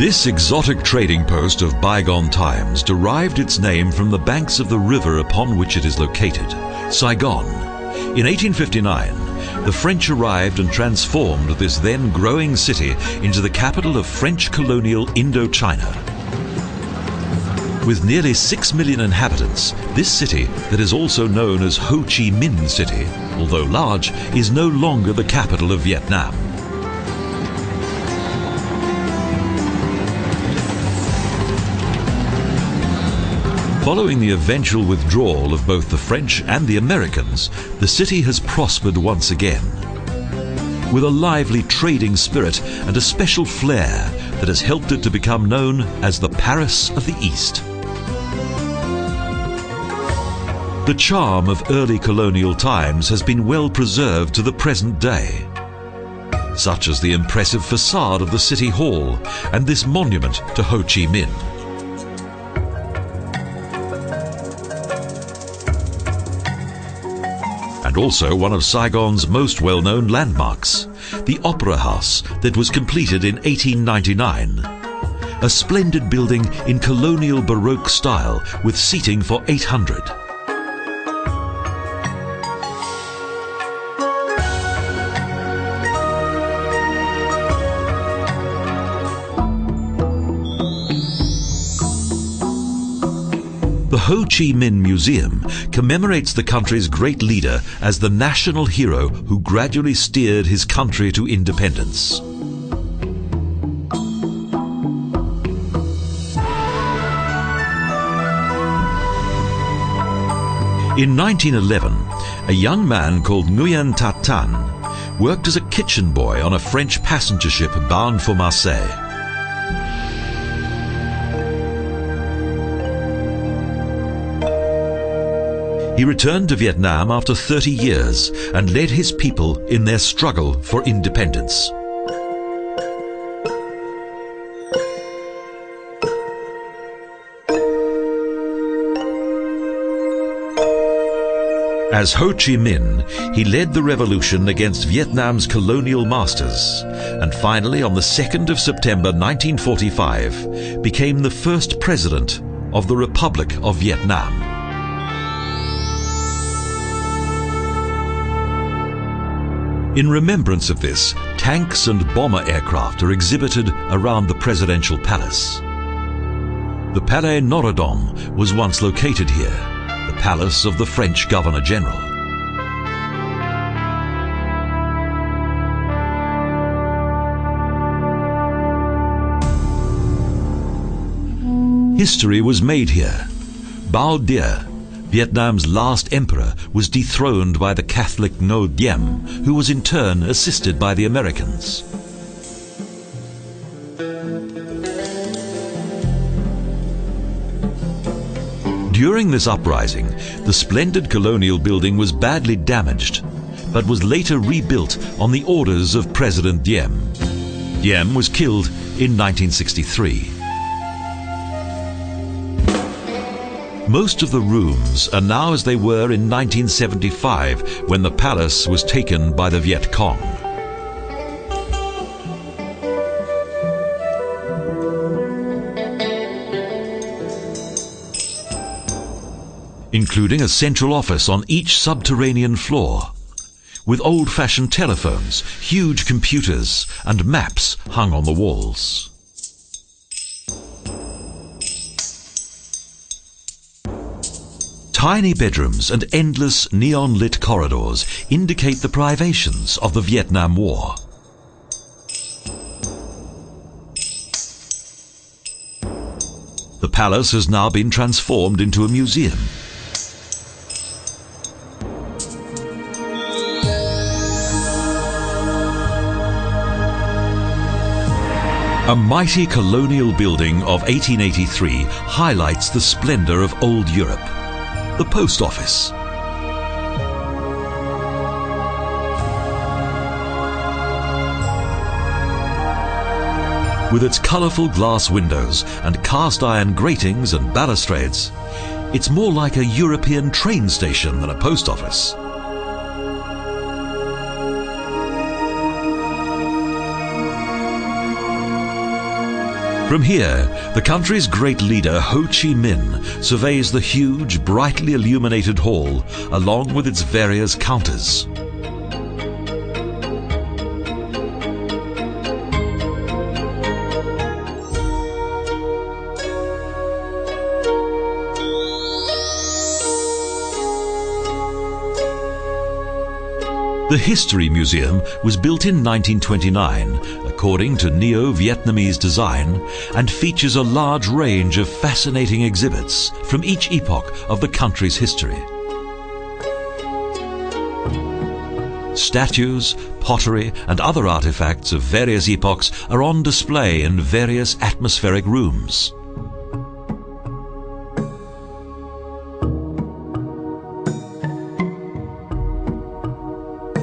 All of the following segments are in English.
This exotic trading post of bygone times derived its name from the banks of the river upon which it is located, Sai Gon. In 1859, the French arrived and transformed this then growing city into the capital of French colonial Indochina. With nearly 6 million inhabitants, this city, that is also known as Ho Chi Minh City, although large, is no longer the capital of Vietnam. Following the eventual withdrawal of both the French and the Americans, the city has prospered once again. With a lively trading spirit and a special flair that has helped it to become known as the Paris of the East. The charm of early colonial times has been well preserved to the present day, such as the impressive facade of the City Hall and this monument to Ho Chi Minh. And also one of Saigon's most well-known landmarks, the Opera House that was completed in 1899. A splendid building in colonial Baroque style with seating for 800. The Ho Chi Minh Museum commemorates the country's great leader as the national hero who gradually steered his country to independence. In 1911, a young man called Nguyen Tat Tan worked as a kitchen boy on a French passenger ship bound for Marseille. He returned to Vietnam after 30 years and led his people in their struggle for independence. As Ho Chi Minh, he led the revolution against Vietnam's colonial masters, and finally on the 2nd of September 1945 became the first president of the Republic of Vietnam. In remembrance of this, tanks and bomber aircraft are exhibited around the presidential palace. The Palais Norodom was once located here, the palace of the French Governor-General. History was made here. Bao Dia, Vietnam's last emperor, was dethroned by the Catholic Ngo Diem, who was in turn assisted by the Americans. During this uprising, the splendid colonial building was badly damaged, but was later rebuilt on the orders of President Diem. Diem was killed in 1963. Most of the rooms are now as they were in 1975, when the palace was taken by the Viet Cong. Including a central office on each subterranean floor, with old-fashioned telephones, huge computers, and maps hung on the walls. Tiny bedrooms and endless neon-lit corridors indicate the privations of the Vietnam War. The palace has now been transformed into a museum. A mighty colonial building of 1883 highlights the splendor of old Europe. The post office. With its colorful glass windows and cast iron gratings and balustrades, it's more like a European train station than a post office. From here, the country's great leader Ho Chi Minh surveys the huge, brightly illuminated hall along with its various counters. The History Museum was built in 1929 according to Neo-Vietnamese design and features a large range of fascinating exhibits from each epoch of the country's history. Statues, pottery and other artifacts of various epochs are on display in various atmospheric rooms.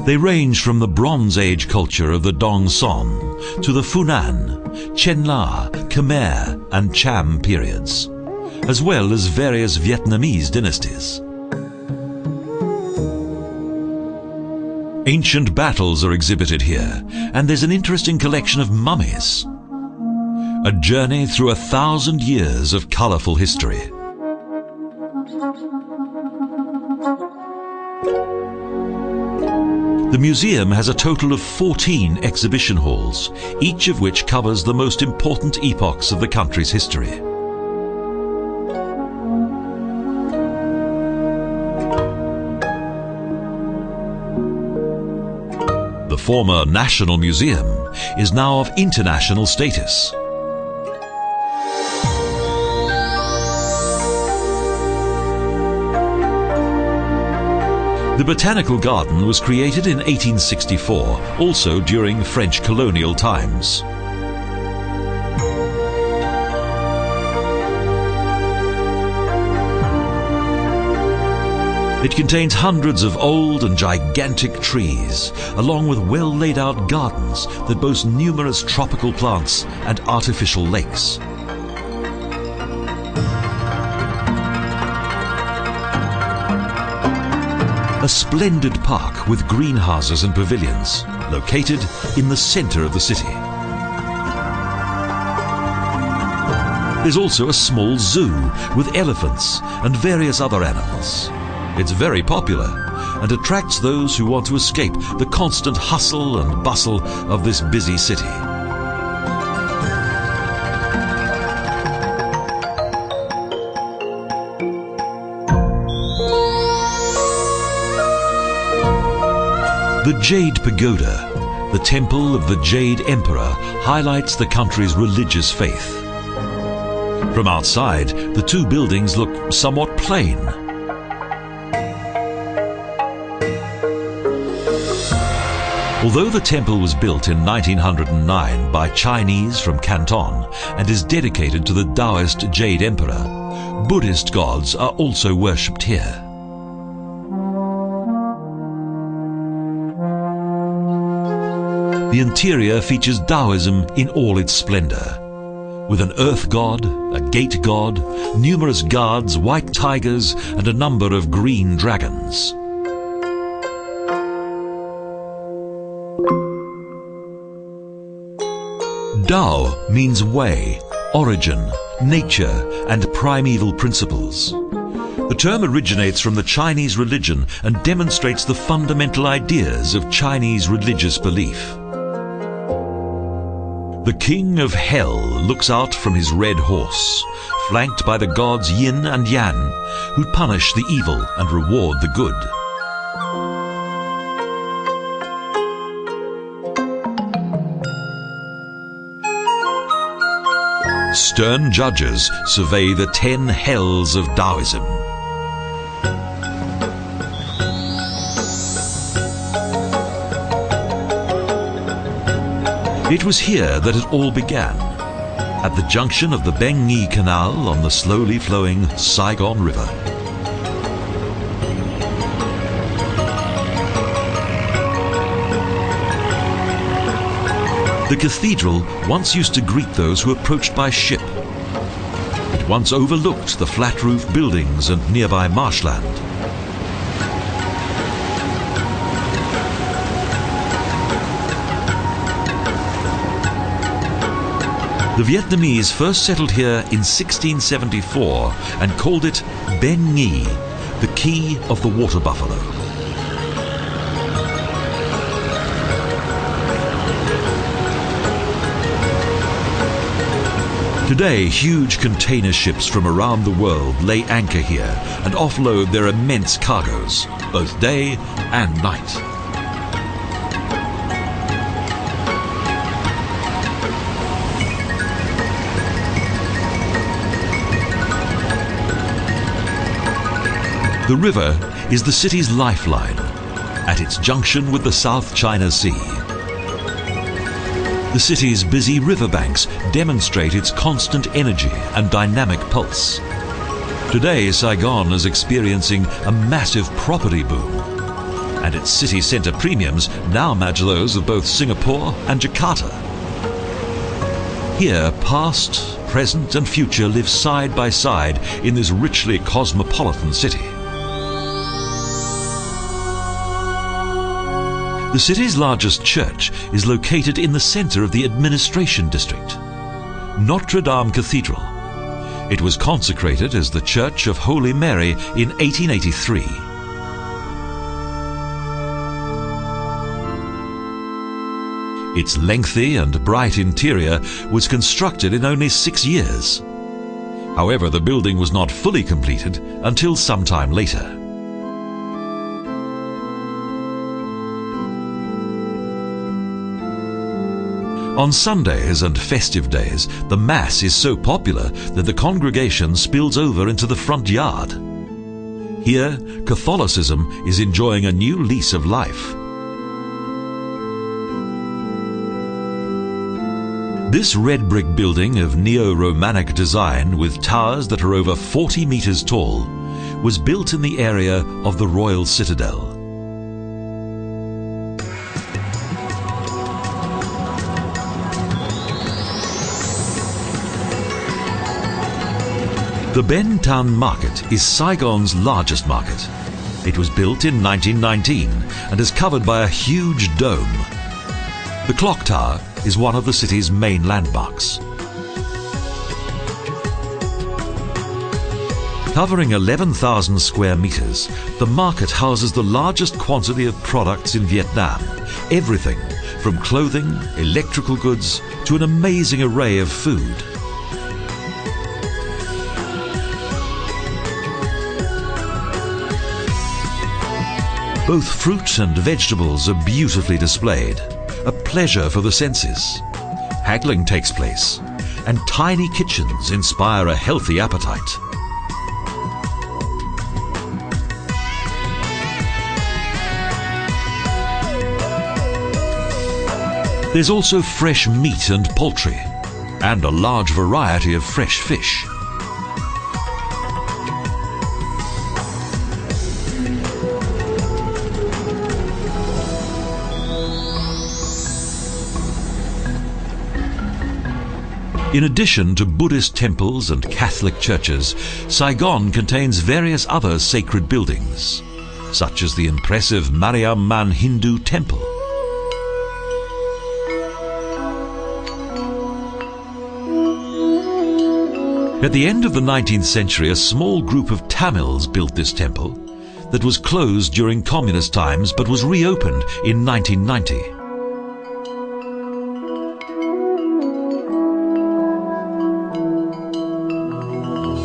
They range from the Bronze Age culture of the Dong Son to the Funan, Chen La, Khmer and Cham periods, as well as various Vietnamese dynasties. Ancient battles are exhibited here, and there's an interesting collection of mummies. A journey through 1,000 years of colourful history. The museum has a total of 14 exhibition halls, each of which covers the most important epochs of the country's history. The former National Museum is now of international status. The Botanical Garden was created in 1864, also during French colonial times. It contains hundreds of old and gigantic trees, along with well laid out gardens that boast numerous tropical plants and artificial lakes. A splendid park with greenhouses and pavilions, located in the center of the city. There's also a small zoo with elephants and various other animals. It's very popular and attracts those who want to escape the constant hustle and bustle of this busy city. The Jade Pagoda, the temple of the Jade Emperor, highlights the country's religious faith. From outside, the two buildings look somewhat plain. Although the temple was built in 1909 by Chinese from Canton and is dedicated to the Taoist Jade Emperor, Buddhist gods are also worshipped here. The interior features Taoism in all its splendor, with an earth god, a gate god, numerous guards, white tigers, and a number of green dragons. Tao means way, origin, nature, and primeval principles. The term originates from the Chinese religion and demonstrates the fundamental ideas of Chinese religious belief. The king of hell looks out from his red horse, flanked by the gods Yin and Yang, who punish the evil and reward the good. Stern judges survey the 10 hells of Taoism. It was here that it all began, at the junction of the Bengyi Canal on the slowly flowing Sai Gon River. The cathedral once used to greet those who approached by ship. It once overlooked the flat-roof buildings and nearby marshland. The Vietnamese first settled here in 1674 and called it Ben Nhi, the key of the water buffalo. Today, huge container ships from around the world lay anchor here and offload their immense cargoes, both day and night. The river is the city's lifeline at its junction with the South China Sea. The city's busy riverbanks demonstrate its constant energy and dynamic pulse. Today, Saigon is experiencing a massive property boom, and its city centre premiums now match those of both Singapore and Jakarta. Here, past, present and future live side by side in this richly cosmopolitan city. The city's largest church is located in the center of the administration district, Notre Dame Cathedral. It was consecrated as the Church of Holy Mary in 1883. Its lengthy and bright interior was constructed in only 6 years. However, the building was not fully completed until some time later. On Sundays and festive days, the Mass is so popular that the congregation spills over into the front yard. Here, Catholicism is enjoying a new lease of life. This red brick building of neo-Romantic design with towers that are over 40 meters tall was built in the area of the Royal Citadel. The Ben Thanh Market is Saigon's largest market. It was built in 1919 and is covered by a huge dome. The clock tower is one of the city's main landmarks. Covering 11,000 square meters, the market houses the largest quantity of products in Vietnam. Everything from clothing, electrical goods, to an amazing array of food. Both fruit and vegetables are beautifully displayed, a pleasure for the senses. Haggling takes place, and tiny kitchens inspire a healthy appetite. There's also fresh meat and poultry, and a large variety of fresh fish. In addition to Buddhist temples and Catholic churches, Saigon contains various other sacred buildings, such as the impressive Mariam Man Hindu Temple. At the end of the 19th century, a small group of Tamils built this temple that was closed during communist times but was reopened in 1990.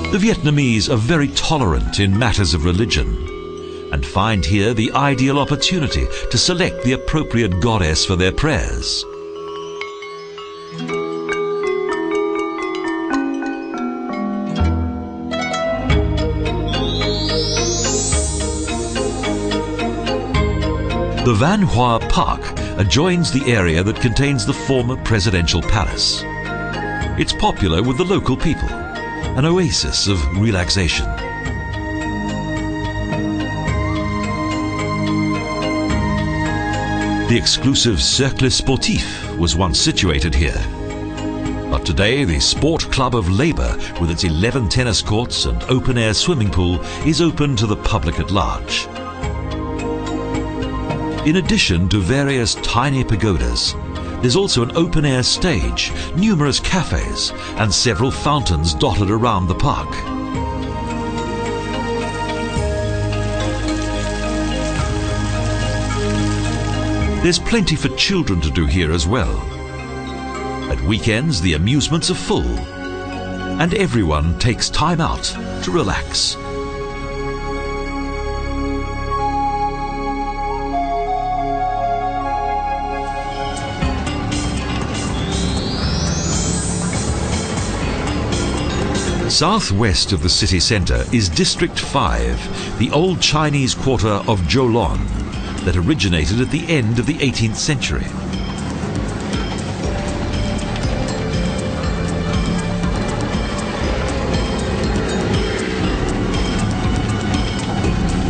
The Vietnamese are very tolerant in matters of religion and find here the ideal opportunity to select the appropriate goddess for their prayers. The Van Hoa Park adjoins the area that contains the former presidential palace. It's popular with the local people, an oasis of relaxation. The exclusive Cercle Sportif was once situated here. But today, the Sport Club of Labour, with its 11 tennis courts and open-air swimming pool, is open to the public at large. In addition to various tiny pagodas, There's also an open-air stage, numerous cafes, and several fountains dotted around the park. There's plenty for children to do here as well. At weekends, the amusements are full, and everyone takes time out to relax. Southwest of the city centre is District 5, the old Chinese quarter of Jolon, that originated at the end of the 18th century.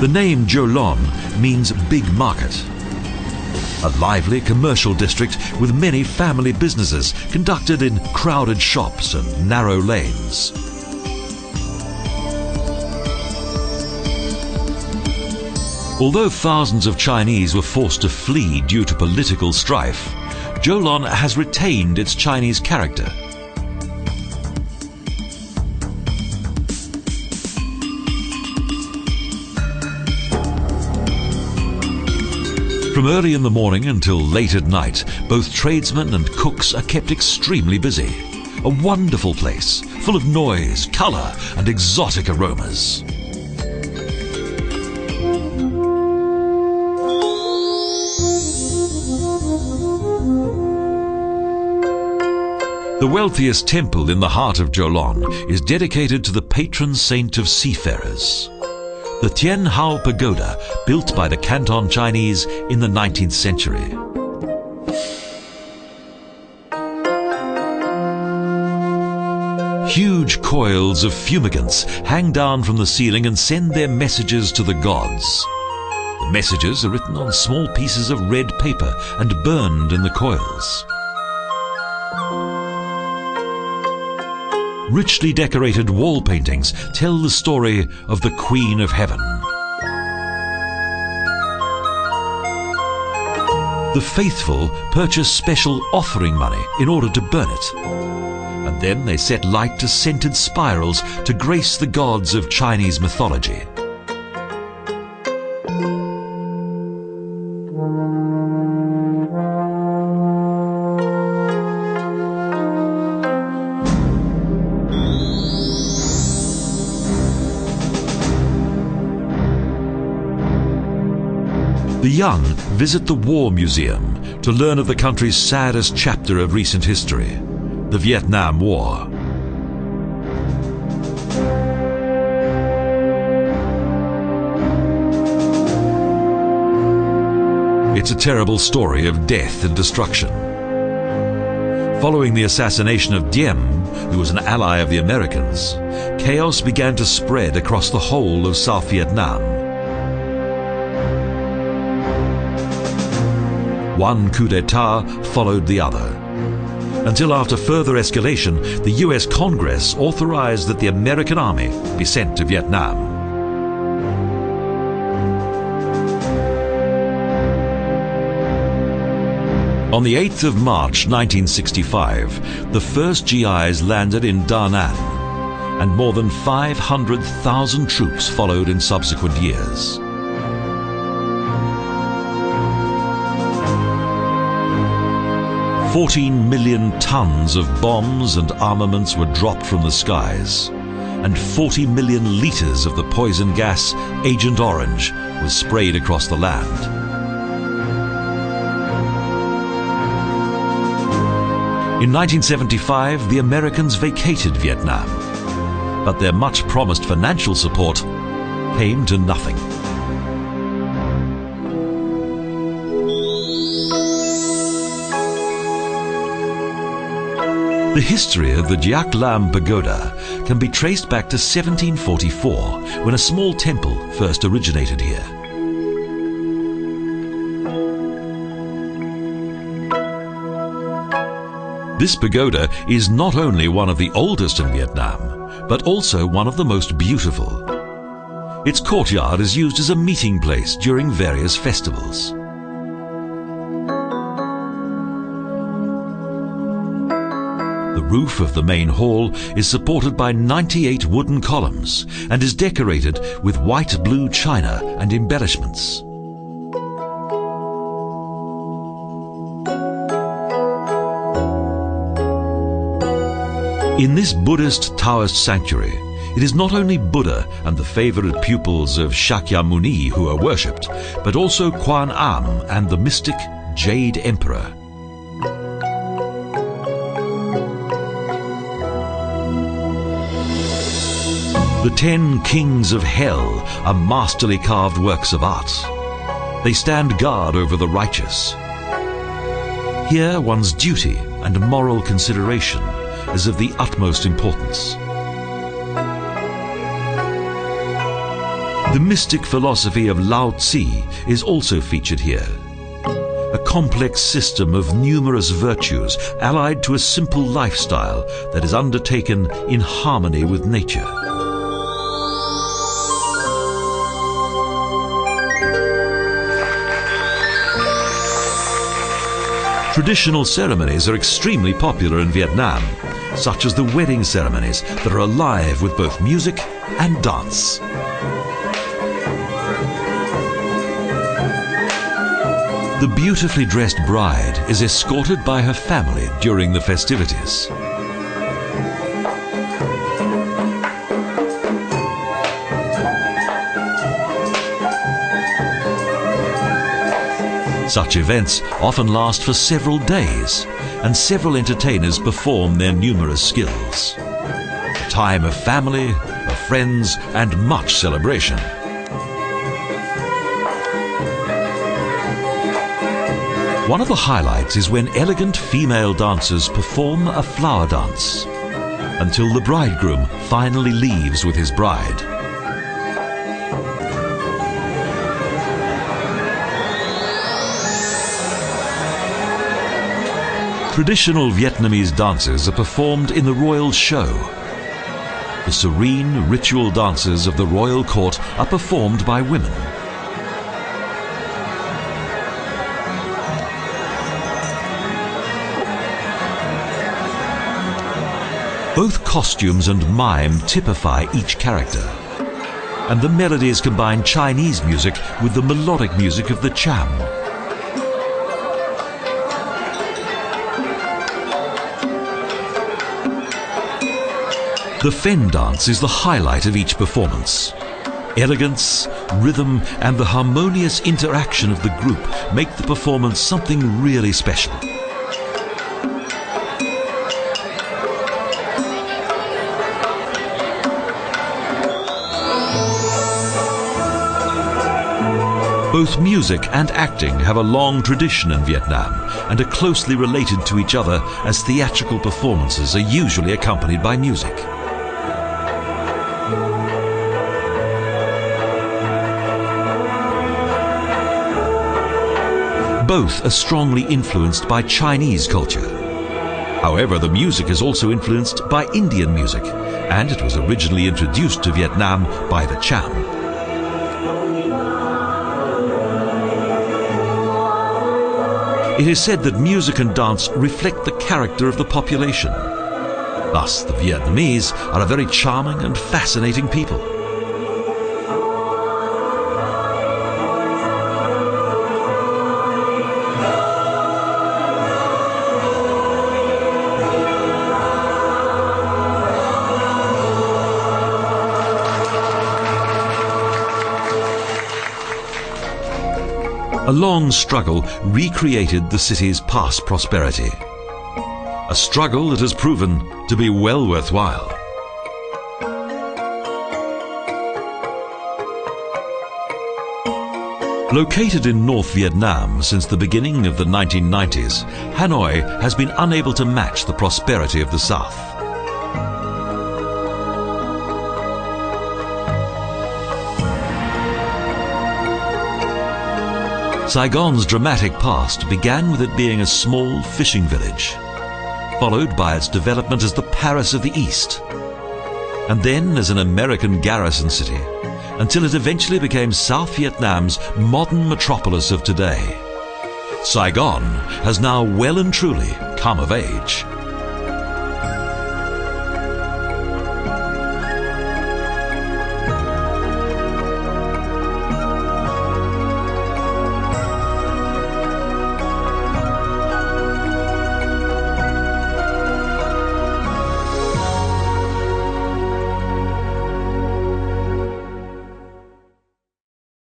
The name Jolon means big market. A lively commercial district with many family businesses conducted in crowded shops and narrow lanes. Although thousands of Chinese were forced to flee due to political strife, Jolon has retained its Chinese character. From early in the morning until late at night, both tradesmen and cooks are kept extremely busy. A wonderful place, full of noise, colour and exotic aromas. The wealthiest temple in the heart of Jolon is dedicated to the patron saint of seafarers. The Tianhao Pagoda, built by the Canton Chinese in the 19th century. Huge coils of fumigants hang down from the ceiling and send their messages to the gods. The messages are written on small pieces of red paper and burned in the coils. Richly decorated wall paintings tell the story of the Queen of Heaven. The faithful purchase special offering money in order to burn it, and then they set light to scented spirals to grace the gods of Chinese mythology. The young visit the War Museum to learn of the country's saddest chapter of recent history, the Vietnam War. It's a terrible story of death and destruction. Following the assassination of Diem, who was an ally of the Americans, chaos began to spread across the whole of South Vietnam. One coup d'etat followed the other, until after further escalation, the US Congress authorized that the American army be sent to Vietnam. On the 8th of March 1965, the first GIs landed in Da Nang, and more than 500,000 troops followed in subsequent years. $14 million tons of bombs and armaments were dropped from the skies, and 40 million litres of the poison gas Agent Orange was sprayed across the land. In 1975, the Americans vacated Vietnam, but their much-promised financial support came to nothing. The history of the Giak Lam Pagoda can be traced back to 1744, when a small temple first originated here. This pagoda is not only one of the oldest in Vietnam, but also one of the most beautiful. Its courtyard is used as a meeting place during various festivals. roof of the main hall is supported by 98 wooden columns and is decorated with white blue china and embellishments. In this Buddhist Taoist sanctuary, it is not only Buddha and the favorite pupils of Shakyamuni who are worshipped, but also Quan Am and the mystic Jade Emperor. The 10 Kings of Hell are masterly carved works of art. They stand guard over the righteous. Here one's duty and moral consideration is of the utmost importance. The mystic philosophy of Lao Tzu is also featured here. A complex system of numerous virtues allied to a simple lifestyle that is undertaken in harmony with nature. Traditional ceremonies are extremely popular in Vietnam, such as the wedding ceremonies that are alive with both music and dance. The beautifully dressed bride is escorted by her family during the festivities. Such events often last for several days, and several entertainers perform their numerous skills. A time of family, of friends, and much celebration. One of the highlights is when elegant female dancers perform a flower dance, until the bridegroom finally leaves with his bride. Traditional Vietnamese dances are performed in the royal show. The serene ritual dances of the royal court are performed by women. Both costumes and mime typify each character, and the melodies combine Chinese music with the melodic music of the Cham. The Fen dance is the highlight of each performance. Elegance, rhythm, and the harmonious interaction of the group make the performance something really special. Both music and acting have a long tradition in Vietnam and are closely related to each other, as theatrical performances are usually accompanied by music. Both are strongly influenced by Chinese culture. However, the music is also influenced by Indian music, and it was originally introduced to Vietnam by the Cham. It is said that music and dance reflect the character of the population. Thus, the Vietnamese are a very charming and fascinating people. A long struggle recreated the city's past prosperity. A struggle that has proven to be well worthwhile. Located in North Vietnam since the beginning of the 1990s, Hanoi has been unable to match the prosperity of the South. Sai Gon's dramatic past began with it being a small fishing village, followed by its development as the Paris of the East, and then as an American garrison city, until it eventually became South Vietnam's modern metropolis of today. Sai Gon has now well and truly come of age.